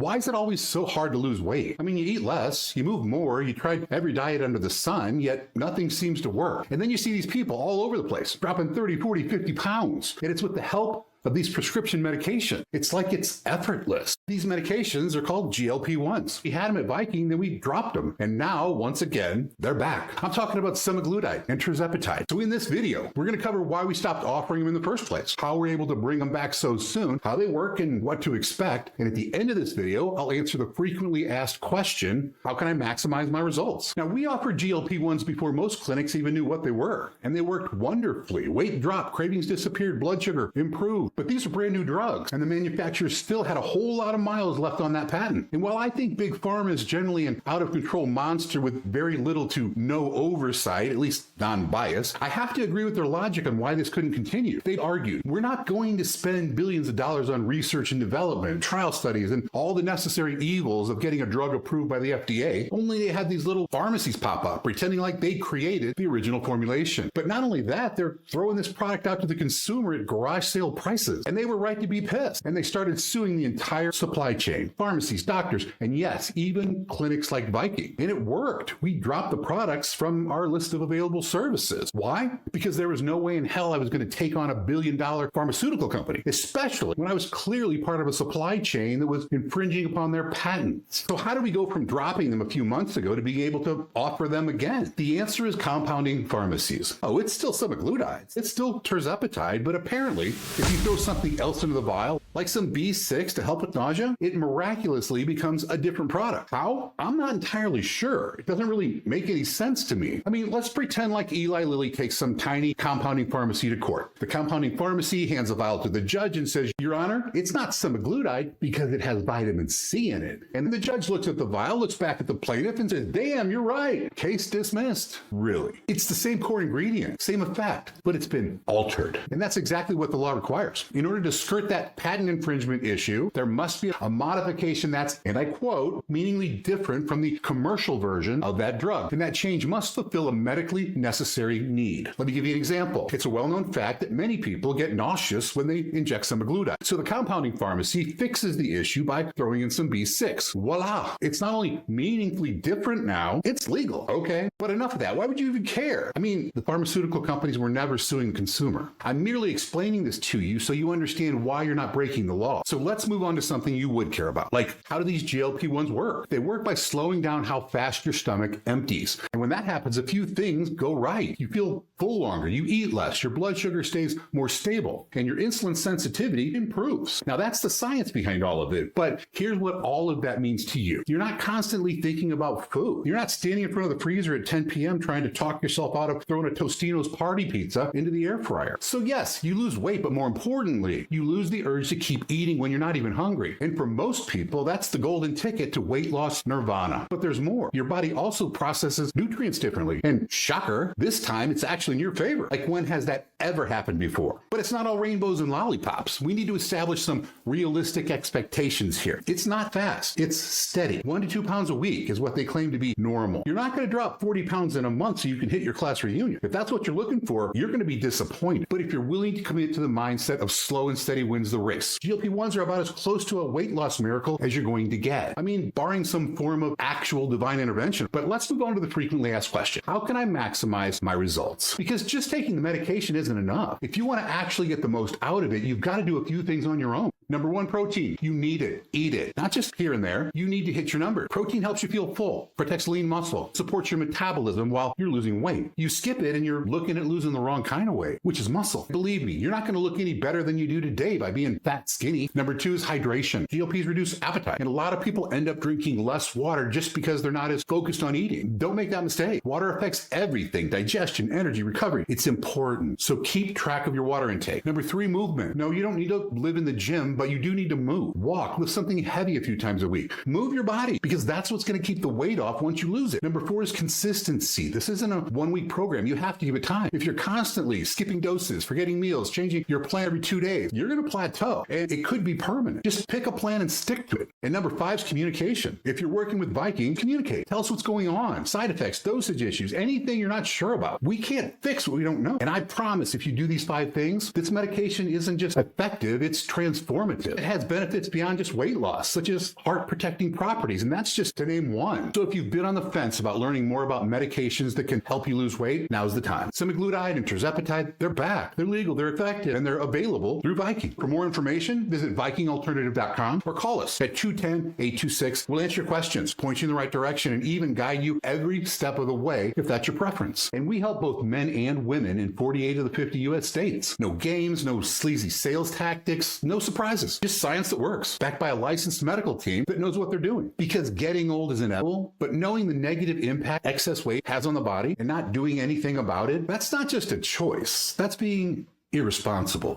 Why is it always so hard to lose weight? I mean, you eat less, you move more, you tried every diet under the sun, yet nothing seems to work. And then you see these people all over the place, dropping 30, 40, 50 pounds. And it's with the help of these prescription medications. It's like it's effortless. These medications are called GLP-1s. We had them at Viking, then we dropped them. And now, once again, they're back. I'm talking about semaglutide and tirzepatide. So in this video, we're gonna cover why we stopped offering them in the first place, how we're able to bring them back so soon, how they work and what to expect. And at the end of this video, I'll answer the frequently asked question, how can I maximize my results? Now, we offered GLP-1s before most clinics even knew what they were, and they worked wonderfully. Weight dropped, cravings disappeared, blood sugar improved. But these are brand new drugs, and the manufacturers still had a whole lot of miles left on that patent. And while I think Big Pharma is generally an out-of-control monster with very little to no oversight, at least non-biased, I have to agree with their logic on why this couldn't continue. They argued, we're not going to spend billions of dollars on research and development, trial studies, and all the necessary evils of getting a drug approved by the FDA, only they had these little pharmacies pop up, pretending like they created the original formulation. But not only that, they're throwing this product out to the consumer at garage sale prices. And they were right to be pissed. And they started suing the entire supply chain, pharmacies, doctors, and yes, even clinics like Viking. And it worked. We dropped the products from our list of available services. Why? Because there was no way in hell I was going to take on $1 billion pharmaceutical company, especially when I was clearly part of a supply chain that was infringing upon their patents. So how do we go from dropping them a few months ago to being able to offer them again? The answer is compounding pharmacies. Oh, it's still semaglutide. It's still tirzepatide, but apparently, if you throw something else into the vial, like some B6 to help with nausea, it miraculously becomes a different product. How? I'm not entirely sure. It doesn't really make any sense to me. I mean, let's pretend like Eli Lilly takes some tiny compounding pharmacy to court. The compounding pharmacy hands a vial to the judge and says, Your Honor, it's not semaglutide because it has vitamin C in it. And the judge looks at the vial, looks back at the plaintiff and says, Damn, you're right. Case dismissed. Really? It's the same core ingredient, same effect, but it's been altered. And that's exactly what the law requires. In order to skirt that patent infringement issue, there must be a modification that's, and I quote, meaningfully different from the commercial version of that drug. And that change must fulfill a medically necessary need. Let me give you an example. It's a well-known fact that many people get nauseous when they inject semaglutide. So the compounding pharmacy fixes the issue by throwing in some B6. Voila! It's not only meaningfully different now, it's legal. Okay, but enough of that. Why would you even care? I mean, the pharmaceutical companies were never suing the consumer. I'm merely explaining this to you so you understand why you're not breaking the law. So let's move on to something you would care about. Like, how do these GLP-1s work? They work by slowing down how fast your stomach empties. And when that happens, a few things go right. You feel full longer, you eat less, your blood sugar stays more stable, and your insulin sensitivity improves. Now, that's the science behind all of it, but here's what all of that means to you. You're not constantly thinking about food. You're not standing in front of the freezer at 10 p.m. trying to talk yourself out of throwing a Tostino's party pizza into the air fryer. So yes, you lose weight, but more importantly, you lose the urge to keep eating when you're not even hungry. And for most people, that's the golden ticket to weight loss nirvana. But there's more. Your body also processes nutrients differently. And shocker, this time it's actually in your favor. Like, when has that ever happened before? But it's not all rainbows and lollipops. We need to establish some realistic expectations here. It's not fast. It's steady. 1 to 2 pounds a week is what they claim to be normal. You're not going to drop 40 pounds in a month so you can hit your class reunion. If that's what you're looking for, you're going to be disappointed. But if you're willing to commit to the mindset of slow and steady wins the race, GLP-1s are about as close to a weight loss miracle as you're going to get. I mean, barring some form of actual divine intervention. But let's move on to the frequently asked question. How can I maximize my results? Because just taking the medication isn't enough. If you want to actually get the most out of it, you've got to do a few things on your own. Number one, protein. You need it. Eat it. Not just here and there. You need to hit your number. Protein helps you feel full, protects lean muscle, supports your metabolism while you're losing weight. You skip it and you're looking at losing the wrong kind of weight, which is muscle. Believe me, you're not going to look any better than you do today by being fat skinny. Number two is hydration. GLPs reduce appetite. And a lot of people end up drinking less water just because they're not as focused on eating. Don't make that mistake. Water affects everything: digestion, energy, recovery. It's important. So keep track of your water intake. Number three, movement. No, you don't need to live in the gym, but you do need to move. Walk, lift something heavy a few times a week. Move your body, because that's what's going to keep the weight off once you lose it. Number four is consistency. This isn't a 1 week program. You have to give it time. If you're constantly skipping doses, forgetting meals, changing your plan every 2 days, you're going to plateau, and it could be permanent. Just pick a plan and stick to it. And number 5 is communication. If you're working with Viking, communicate. Tell us what's going on, side effects, dosage issues, anything you're not sure about. We can't fix what we don't know. And I promise if you do these 5 things, this medication isn't just effective, it's transformative. It has benefits beyond just weight loss, such as heart protecting properties, and that's just to name one. So if you've been on the fence about learning more about medications that can help you lose weight, now's the time. Semaglutide and tirzepatide, they're back. They're legal, they're effective, and they're available through Viking. For more information, visit vikingalternative.com or call us at 210-826. We'll answer your questions, point you in the right direction, and even guide you every step of the way if that's your preference. And we help both men and women in 48 of the 50 U.S. states. No games, no sleazy sales tactics, no surprises. Just science that works, backed by a licensed medical team that knows what they're doing. Because getting old is inevitable, but knowing the negative impact excess weight has on the body and not doing anything about it, that's not just a choice. That's being irresponsible.